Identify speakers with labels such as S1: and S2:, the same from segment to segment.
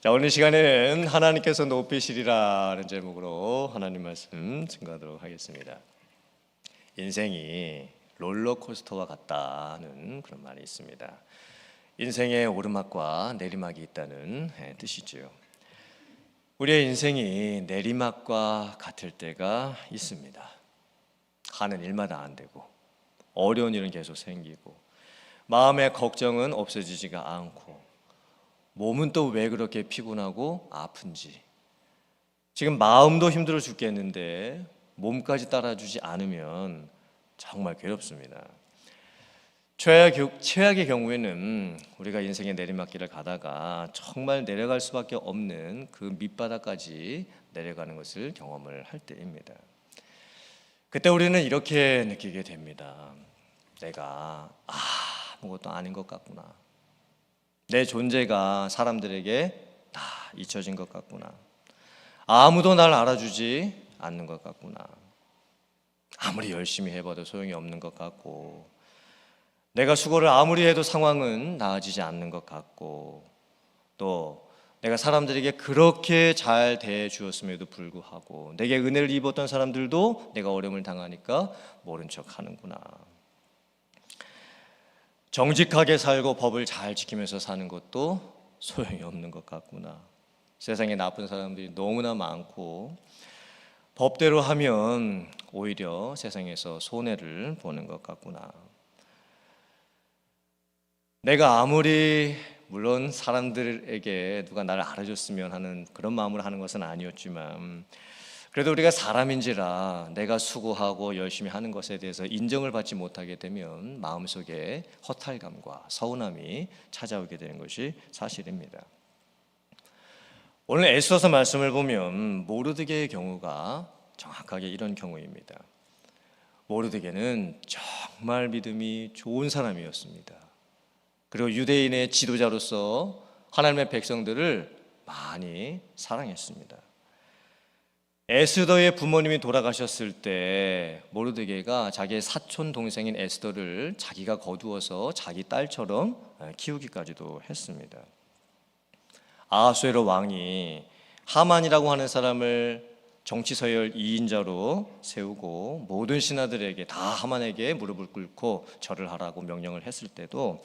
S1: 자, 오늘 시간에는 하나님께서 높이시리라는 제목으로 하나님 말씀 증거하도록 하겠습니다. 인생이 롤러코스터와 같다는 그런 말이 있습니다. 인생에 오르막과 내리막이 있다는 뜻이죠. 우리의 인생이 내리막과 같을 때가 있습니다. 하는 일마다 안 되고 어려운 일은 계속 생기고 마음의 걱정은 없어지지가 않고 몸은 또 왜 그렇게 피곤하고 아픈지, 지금 마음도 힘들어 죽겠는데 몸까지 따라주지 않으면 정말 괴롭습니다. 최악의 경우에는 우리가 인생의 내리막길을 가다가 정말 내려갈 수밖에 없는 그 밑바닥까지 내려가는 것을 경험을 할 때입니다. 그때 우리는 이렇게 느끼게 됩니다. 내가 아무것도 아닌 것 같구나. 내 존재가 사람들에게 다 잊혀진 것 같구나. 아무도 날 알아주지 않는 것 같구나. 아무리 열심히 해봐도 소용이 없는 것 같고, 내가 수고를 아무리 해도 상황은 나아지지 않는 것 같고, 또 내가 사람들에게 그렇게 잘 대해주었음에도 불구하고 내게 은혜를 입었던 사람들도 내가 어려움을 당하니까 모른 척 하는구나. 정직하게 살고 법을 잘 지키면서 사는 것도 소용이 없는 것 같구나. 세상에 나쁜 사람들이 너무나 많고 법대로 하면 오히려 세상에서 손해를 보는 것 같구나. 내가 아무리 물론 사람들에게 누가 나를 알아줬으면 하는 그런 마음으로 하는 것은 아니었지만, 그래도 우리가 사람인지라 내가 수고하고 열심히 하는 것에 대해서 인정을 받지 못하게 되면 마음속에 허탈감과 서운함이 찾아오게 되는 것이 사실입니다. 오늘 에스더서 말씀을 보면 모르드게의 경우가 정확하게 이런 경우입니다. 모르드게는 정말 믿음이 좋은 사람이었습니다. 그리고 유대인의 지도자로서 하나님의 백성들을 많이 사랑했습니다. 에스더의 부모님이 돌아가셨을 때 모르드게가 자기의 사촌 동생인 에스더를 자기가 거두어서 자기 딸처럼 키우기까지도 했습니다. 아하수에로 왕이 하만이라고 하는 사람을 정치 서열 2인자로 세우고 모든 신하들에게 다 하만에게 무릎을 꿇고 절을 하라고 명령을 했을 때도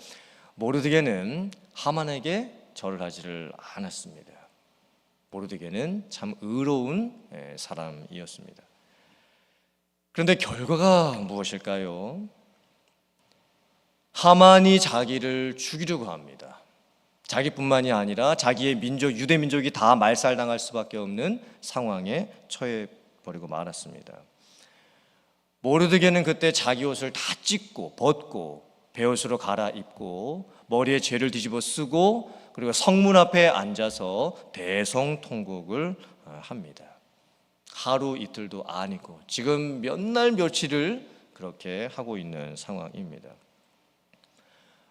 S1: 모르드게는 하만에게 절을 하지를 않았습니다. 모르드게는 참 의로운 사람이었습니다. 그런데 결과가 무엇일까요? 하만이 자기를 죽이려고 합니다. 자기뿐만이 아니라 자기의 민족, 유대 민족이 다 말살당할 수밖에 없는 상황에 처해버리고 말았습니다. 모르드게는 그때 자기 옷을 다 찢고 벗고 베옷으로 갈아입고 머리에 죄를 뒤집어 쓰고 그리고 성문 앞에 앉아서 대성통곡을 합니다. 하루 이틀도 아니고 지금 몇 날 며칠을 그렇게 하고 있는 상황입니다.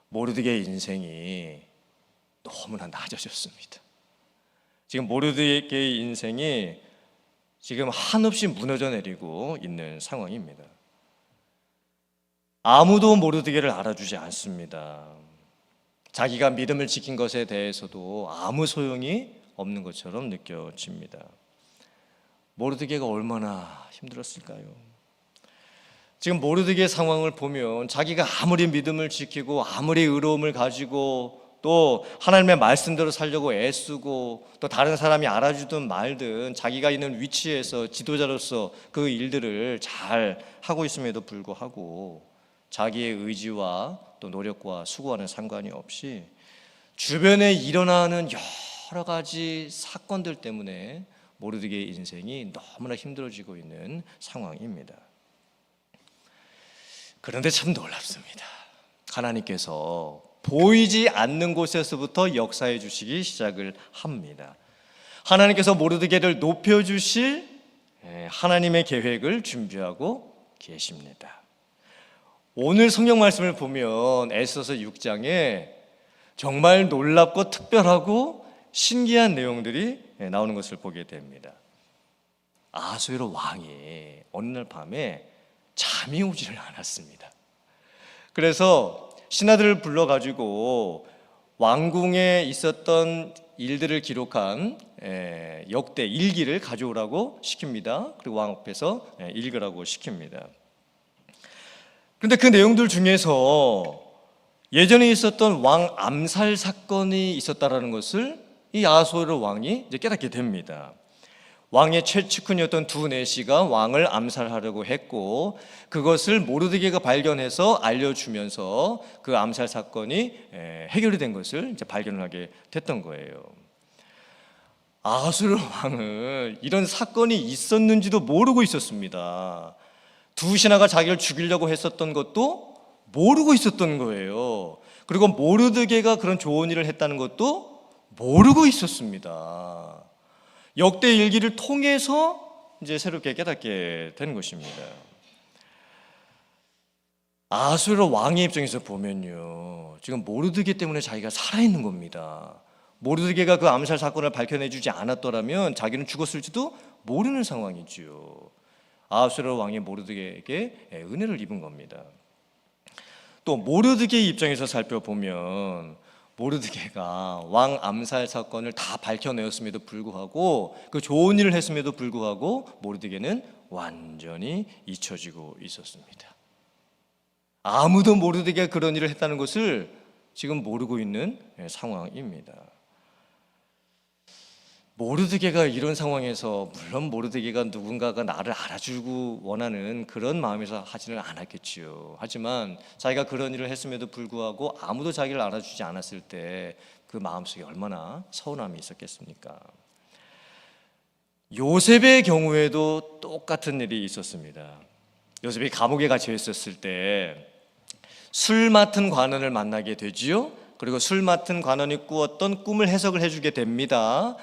S1: 모르드게의 인생이 너무나 낮아졌습니다. 지금 모르드게의 인생이 지금 한없이 무너져 내리고 있는 상황입니다. 아무도 모르드게를 알아주지 않습니다. 자기가 믿음을 지킨 것에 대해서도 아무 소용이 없는 것처럼 느껴집니다. 모르드게가 얼마나 힘들었을까요? 지금 모르드게의 상황을 보면 자기가 아무리 믿음을 지키고 아무리 의로움을 가지고 또 하나님의 말씀대로 살려고 애쓰고 또 다른 사람이 알아주든 말든 자기가 있는 위치에서 지도자로서 그 일들을 잘 하고 있음에도 불구하고 자기의 의지와 또 노력과 수고와는 상관이 없이 주변에 일어나는 여러 가지 사건들 때문에 모르드게의 인생이 너무나 힘들어지고 있는 상황입니다. 그런데 참 놀랍습니다. 하나님께서 보이지 않는 곳에서부터 역사해 주시기 시작을 합니다. 하나님께서 모르드게를 높여주실 하나님의 계획을 준비하고 계십니다. 오늘 성경 말씀을 보면 에스더서 6장에 정말 놀랍고 특별하고 신기한 내용들이 나오는 것을 보게 됩니다. 아하수에로 왕이 어느 날 밤에 잠이 오지를 않았습니다. 그래서 신하들을 불러가지고 왕궁에 있었던 일들을 기록한 역대 일기를 가져오라고 시킵니다. 그리고 왕 앞에서 읽으라고 시킵니다. 그런데 그 내용들 중에서 예전에 있었던 왕 암살 사건이 있었다라는 것을 이 아하수에로 왕이 이제 깨닫게 됩니다. 왕의 최측근이었던 두 내시가 왕을 암살하려고 했고, 그것을 모르드게가 발견해서 알려주면서 그 암살 사건이 해결이 된 것을 이제 발견하게 됐던 거예요. 아하수에로 왕은 이런 사건이 있었는지도 모르고 있었습니다. 두 신하가 자기를 죽이려고 했었던 것도 모르고 있었던 거예요. 그리고 모르드게가 그런 좋은 일을 했다는 것도 모르고 있었습니다. 역대 일기를 통해서 이제 새롭게 깨닫게 된 것입니다. 아하수에로 왕의 입장에서 보면요, 지금 모르드게 때문에 자기가 살아있는 겁니다. 모르드게가 그 암살 사건을 밝혀내주지 않았더라면 자기는 죽었을지도 모르는 상황이지요. 아하수에로 왕이 모르드게에게 은혜를 입은 겁니다. 또 모르드게의 입장에서 살펴보면 모르드게가 왕 암살 사건을 다 밝혀내었음에도 불구하고, 그 좋은 일을 했음에도 불구하고 모르드게는 완전히 잊혀지고 있었습니다. 아무도 모르드게가 그런 일을 했다는 것을 지금 모르고 있는 상황입니다. 모르드게가 이런 상황에서, 물론 모르드게가 누군가가 나를 알아주고 원하는 그런 마음에서 하지는 않았겠지요. 하지만 자기가 그런 일을 했음에도 불구하고 아무도 자기를 알아주지 않았을 때 그 마음속에 얼마나 서운함이 있었겠습니까? 요셉의 경우에도 똑같은 일이 있었습니다. 요셉이 감옥에 갇혀 있었을 때 술 맡은 관원을 만나게 되지요. 그리고 술 맡은 관원이 꾸었던 꿈을 해석을 해주게 됩니다.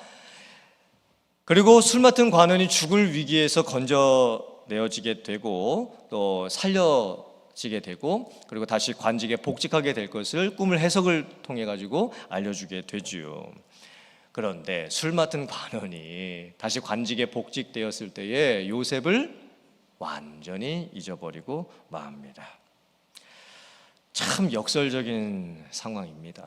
S1: 그리고 술 맡은 관원이 죽을 위기에서 건져내어지게 되고 또 살려지게 되고, 그리고 다시 관직에 복직하게 될 것을 꿈을 해석을 통해 가지고 알려주게 되지요. 그런데 술 맡은 관원이 다시 관직에 복직되었을 때에 요셉을 완전히 잊어버리고 맙니다. 참 역설적인 상황입니다.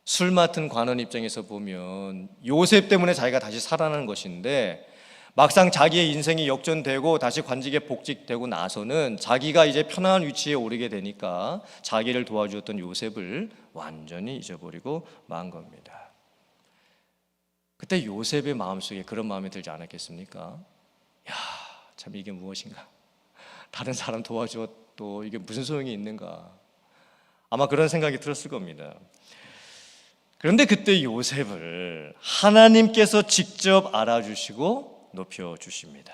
S1: 술 맡은 관원 입장에서 보면 요셉 때문에 자기가 다시 살아나는 것인데, 막상 자기의 인생이 역전되고 다시 관직에 복직되고 나서는 자기가 이제 편안한 위치에 오르게 되니까 자기를 도와주었던 요셉을 완전히 잊어버리고 만 겁니다. 그때 요셉의 마음속에 그런 마음이 들지 않았겠습니까? 야, 참 이게 무엇인가? 다른 사람 도와주어도 이게 무슨 소용이 있는가? 아마 그런 생각이 들었을 겁니다. 그런데 그때 요셉을 하나님께서 직접 알아주시고 높여주십니다.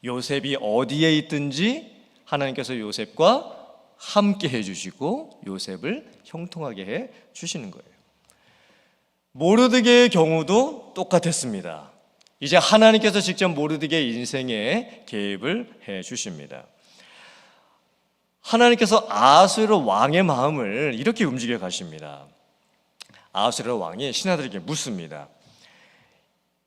S1: 요셉이 어디에 있든지 하나님께서 요셉과 함께 해주시고 요셉을 형통하게 해주시는 거예요. 모르드게의 경우도 똑같았습니다. 이제 하나님께서 직접 모르드게의 인생에 개입을 해주십니다. 하나님께서 아하수에로 왕의 마음을 이렇게 움직여 가십니다. 아하수에로 왕이 신하들에게 묻습니다.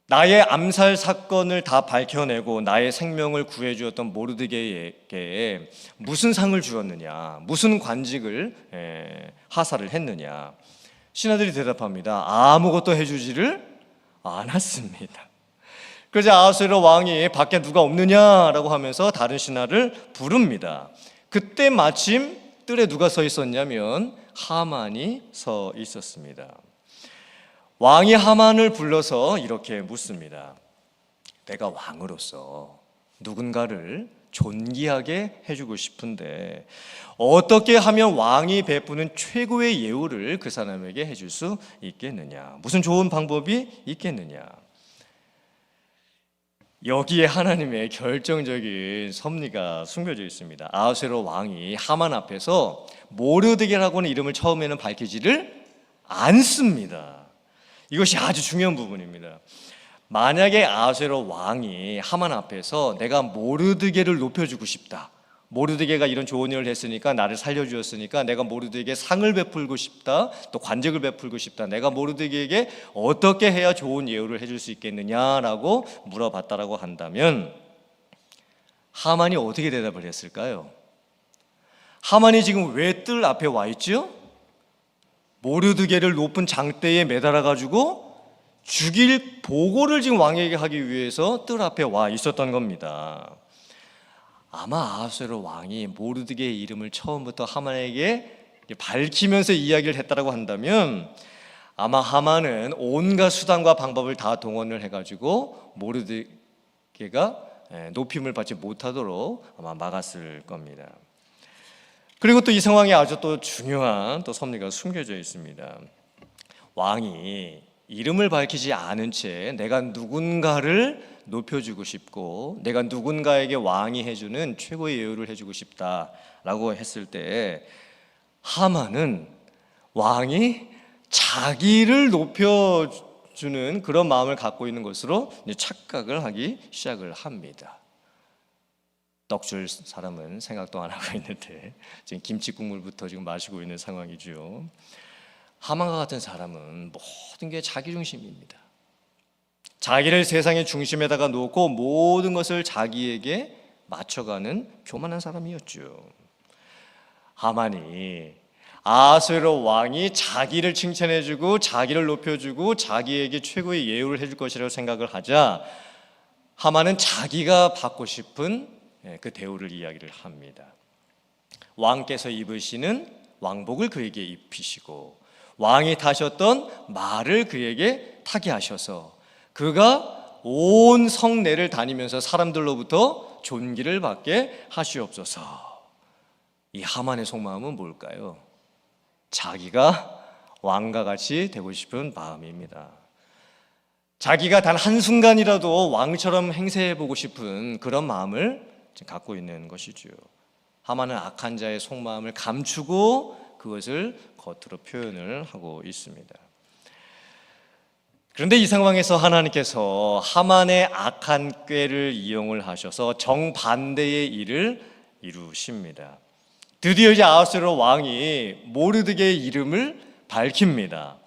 S1: 나의 암살 사건을 다 밝혀내고 나의 생명을 구해주었던 모르드게에게 무슨 상을 주었느냐, 무슨 관직을 하사를 했느냐. 신하들이 대답합니다. 아무것도 해주지를 않았습니다. 그러자 아하수에로 왕이 밖에 누가 없느냐라고 하면서 다른 신하를 부릅니다. 그때 마침 뜰에 누가 서 있었냐면 하만이 서 있었습니다. 왕이 하만을 불러서 이렇게 묻습니다. 내가 왕으로서 누군가를 존귀하게 해주고 싶은데 어떻게 하면 왕이 베푸는 최고의 예우를 그 사람에게 해줄 수 있겠느냐? 무슨 좋은 방법이 있겠느냐? 여기에 하나님의 결정적인 섭리가 숨겨져 있습니다. 아하수에로 왕이 하만 앞에서 모르드게라고 하는 이름을 처음에는 밝히지를 않습니다. 이것이 아주 중요한 부분입니다. 만약에 아하수에로 왕이 하만 앞에서 내가 모르드게를 높여주고 싶다, 모르드게가 이런 좋은 일을 했으니까 나를 살려주었으니까 내가 모르드게에게 상을 베풀고 싶다, 또 관직을 베풀고 싶다, 내가 모르드게에게 어떻게 해야 좋은 예우를 해줄 수 있겠느냐라고 물어봤다라고 한다면 하만이 어떻게 대답을 했을까요? 하만이 지금 왜 뜰 앞에 와 있죠? 모르드게를 높은 장대에 매달아 가지고 죽일 보고를 지금 왕에게 하기 위해서 뜰 앞에 와 있었던 겁니다. 아마 아하수에로 왕이 모르드게의 이름을 처음부터 하만에게 밝히면서 이야기를 했다라고 한다면 아마 하만은 온갖 수단과 방법을 다 동원을 해가지고 모르드게가 높임을 받지 못하도록 아마 막았을 겁니다. 그리고 또 이 상황에 아주 또 중요한 또 섭리가 숨겨져 있습니다. 왕이 이름을 밝히지 않은 채 내가 누군가를 높여주고 싶고 내가 누군가에게 왕이 해주는 최고의 예우를 해주고 싶다라고 했을 때 하만은 왕이 자기를 높여주는 그런 마음을 갖고 있는 것으로 착각을 하기 시작을 합니다. 떡 줄 사람은 생각도 안 하고 있는데 지금 김치 국물부터 지금 마시고 있는 상황이죠. 하만과 같은 사람은 모든 게 자기 중심입니다. 자기를 세상의 중심에다가 놓고 모든 것을 자기에게 맞춰가는 교만한 사람이었죠. 하만이 아하수에로 왕이 자기를 칭찬해주고 자기를 높여주고 자기에게 최고의 예우를 해줄 것이라고 생각을 하자 하만은 자기가 받고 싶은 그 대우를 이야기를 합니다. 왕께서 입으시는 왕복을 그에게 입히시고 왕이 타셨던 말을 그에게 타게 하셔서 그가 온 성내를 다니면서 사람들로부터 존귀를 받게 하시옵소서. 이 하만의 속마음은 뭘까요? 자기가 왕과 같이 되고 싶은 마음입니다. 자기가 단 한순간이라도 왕처럼 행세해보고 싶은 그런 마음을 갖고 있는 것이죠. 하만은 악한 자의 속마음을 감추고 그것을 겉으로 표현을 하고 있습니다. 그런데 이 상황에서 하나님께서 하만의 악한 꾀를 이용을 하셔서 정반대의 일을 이루십니다. 드디어 이제 아하수에로 왕이 모르드게의 이름을 밝힙니다.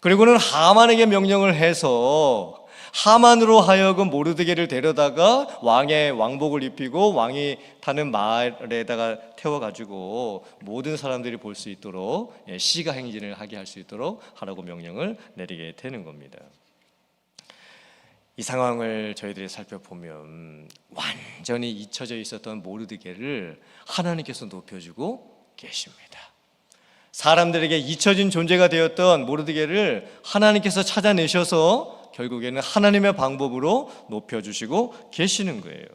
S1: 그리고는 하만에게 명령을 해서 하만으로 하여금 모르드게를 데려다가 왕의 왕복을 입히고 왕이 타는 말에다가 태워가지고 모든 사람들이 볼 수 있도록 시가 행진을 하게 할 수 있도록 하라고 명령을 내리게 되는 겁니다. 이 상황을 저희들이 살펴보면 완전히 잊혀져 있었던 모르드게를 하나님께서 높여주고 계십니다. 사람들에게 잊혀진 존재가 되었던 모르드게를 하나님께서 찾아내셔서 결국에는 하나님의 방법으로 높여주시고 계시는 거예요.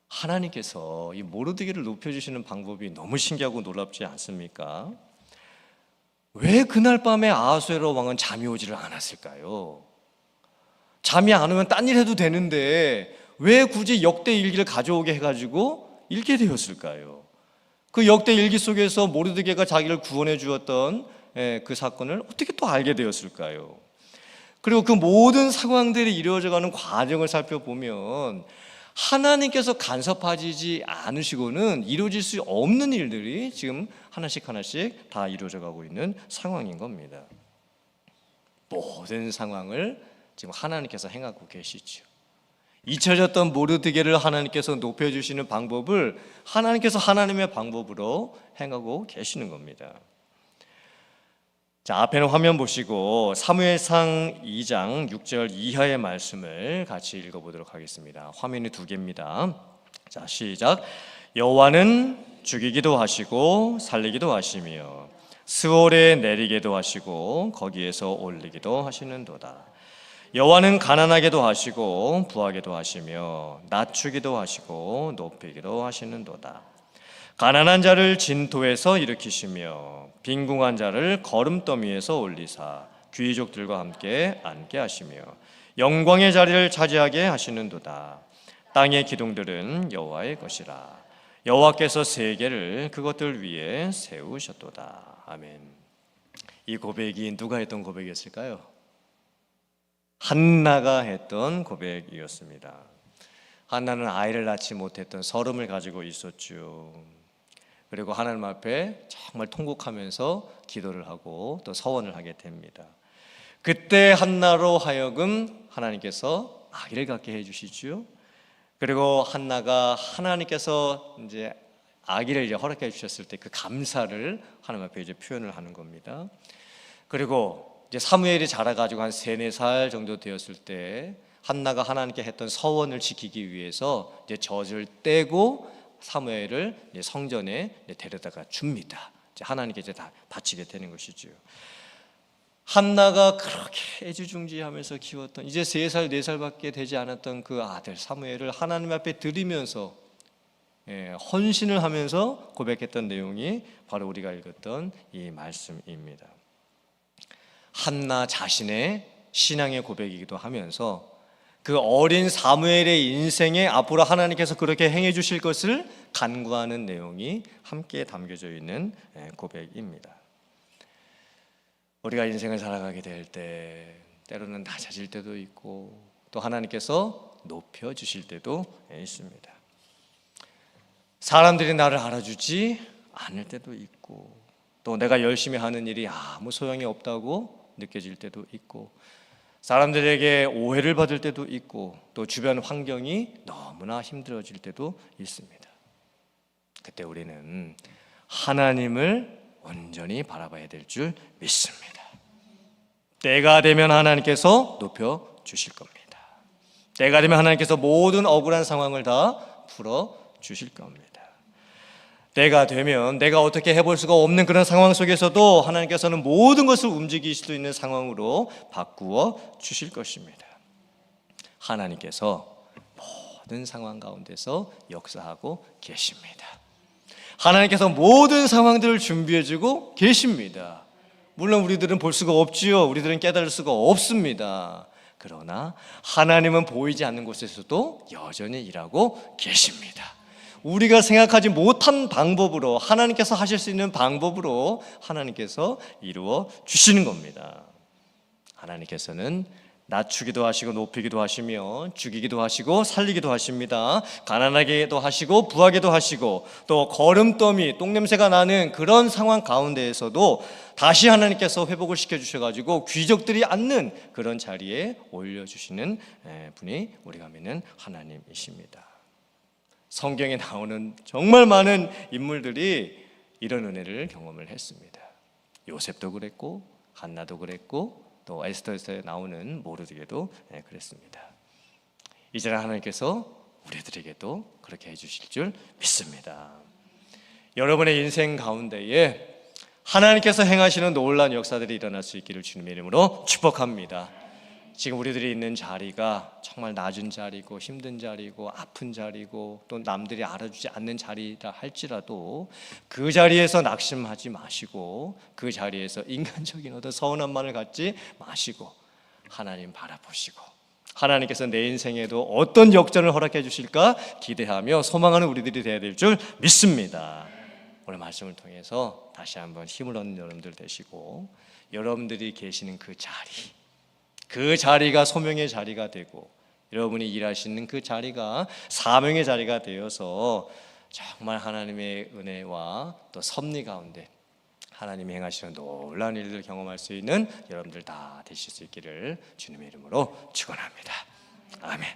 S1: 하나님께서 이 모르드게를 높여주시는 방법이 너무 신기하고 놀랍지 않습니까? 왜 그날 밤에 아하수에로 왕은 잠이 오지를 않았을까요? 잠이 안 오면 딴 일 해도 되는데 왜 굳이 역대 일기를 가져오게 해가지고 읽게 되었을까요? 그 역대 일기 속에서 모르드게가 자기를 구원해 주었던 그 사건을 어떻게 또 알게 되었을까요? 그리고 그 모든 상황들이 이루어져가는 과정을 살펴보면 하나님께서 간섭하지 않으시고는 이루어질 수 없는 일들이 지금 하나씩 하나씩 다 이루어져 가고 있는 상황인 겁니다. 모든 상황을 지금 하나님께서 행하고 계시죠. 잊혀졌던 모르드게를 하나님께서 높여주시는 방법을 하나님께서 하나님의 방법으로 행하고 계시는 겁니다. 자, 앞에는 화면 보시고 사무엘상 2장 6절 이하의 말씀을 같이 읽어보도록 하겠습니다. 화면이 2개입니다. 자, 시작. 여호와는 죽이기도 하시고 살리기도 하시며 스올에 내리게도 하시고 거기에서 올리기도 하시는도다. 여호와는 가난하게도 하시고 부하게도 하시며 낮추기도 하시고 높이기도 하시는도다. 가난한 자를 진토에서 일으키시며 빈궁한 자를 거름더미에서 올리사 귀족들과 함께 앉게 하시며 영광의 자리를 차지하게 하시는도다. 땅의 기둥들은 여호와의 것이라. 여호와께서 세계를 그것들 위에 세우셨도다. 아멘. 이 고백이 누가 했던 고백이었을까요? 한나가 했던 고백이었습니다. 한나는 아이를 낳지 못했던 서름을 가지고 있었죠. 그리고 하나님 앞에 정말 통곡하면서 기도를 하고 또 서원을 하게 됩니다. 그때 한나로 하여금 하나님께서 아기를 갖게 해주시죠. 그리고 한나가 하나님께서 이제 아기를 이제 허락해 주셨을 때 그 감사를 하나님 앞에 이제 표현을 하는 겁니다. 그리고 이제 사무엘이 자라가지고 한 3-4살 정도 되었을 때 한나가 하나님께 했던 서원을 지키기 위해서 이제 젖을 떼고 사무엘을 이제 성전에 이제 데려다가 줍니다. 이제 하나님께 이제 다 바치게 되는 것이죠. 한나가 그렇게 애지중지하면서 키웠던 이제 3살 4살밖에 되지 않았던 그 아들 사무엘을 하나님 앞에 드리면서 헌신을 하면서 고백했던 내용이 바로 우리가 읽었던 이 말씀입니다. 한나 자신의 신앙의 고백이기도 하면서 그 어린 사무엘의 인생에 앞으로 하나님께서 그렇게 행해 주실 것을 간구하는 내용이 함께 담겨져 있는 고백입니다. 우리가 인생을 살아가게 될 때 때로는 낮아질 때도 있고 또 하나님께서 높여주실 때도 있습니다. 사람들이 나를 알아주지 않을 때도 있고 또 내가 열심히 하는 일이 아무 소용이 없다고 느껴질 때도 있고 사람들에게 오해를 받을 때도 있고 또 주변 환경이 너무나 힘들어질 때도 있습니다. 그때 우리는 하나님을 온전히 바라봐야 될 줄 믿습니다. 때가 되면 하나님께서 높여 주실 겁니다. 때가 되면 하나님께서 모든 억울한 상황을 다 풀어 주실 겁니다. 때가 되면 내가 어떻게 해볼 수가 없는 그런 상황 속에서도 하나님께서는 모든 것을 움직일 수 있는 상황으로 바꾸어 주실 것입니다. 하나님께서 모든 상황 가운데서 역사하고 계십니다. 하나님께서 모든 상황들을 준비해주고 계십니다. 물론 우리들은 볼 수가 없지요. 우리들은 깨달을 수가 없습니다. 그러나 하나님은 보이지 않는 곳에서도 여전히 일하고 계십니다. 우리가 생각하지 못한 방법으로 하나님께서 하실 수 있는 방법으로 하나님께서 이루어 주시는 겁니다. 하나님께서는 낮추기도 하시고 높이기도 하시며 죽이기도 하시고 살리기도 하십니다. 가난하게도 하시고 부하게도 하시고 또 거름더미 똥냄새가 나는 그런 상황 가운데에서도 다시 하나님께서 회복을 시켜주셔가지고 귀족들이 앉는 그런 자리에 올려주시는 분이 우리가 믿는 하나님이십니다. 성경에 나오는 정말 많은 인물들이 이런 은혜를 경험을 했습니다. 요셉도 그랬고 한나도 그랬고 또 에스더에서 나오는 모르드게도 그랬습니다. 이제는 하나님께서 우리들에게도 그렇게 해주실 줄 믿습니다. 여러분의 인생 가운데에 하나님께서 행하시는 놀라운 역사들이 일어날 수 있기를 주님의 이름으로 축복합니다. 지금 우리들이 있는 자리가 정말 낮은 자리고 힘든 자리고 아픈 자리고 또 남들이 알아주지 않는 자리라 할지라도 그 자리에서 낙심하지 마시고 그 자리에서 인간적인 어떤 서운함만을 갖지 마시고 하나님 바라보시고 하나님께서 내 인생에도 어떤 역전을 허락해 주실까 기대하며 소망하는 우리들이 되어야 될 줄 믿습니다. 오늘 말씀을 통해서 다시 한번 힘을 얻는 여러분들 되시고 여러분들이 계시는 그 자리 그 자리가 소명의 자리가 되고 여러분이 일하시는 그 자리가 사명의 자리가 되어서 정말 하나님의 은혜와 또 섭리 가운데 하나님이 행하시는 놀라운 일들을 경험할 수 있는 여러분들 다 되실 수 있기를 주님의 이름으로 축원합니다. 아멘.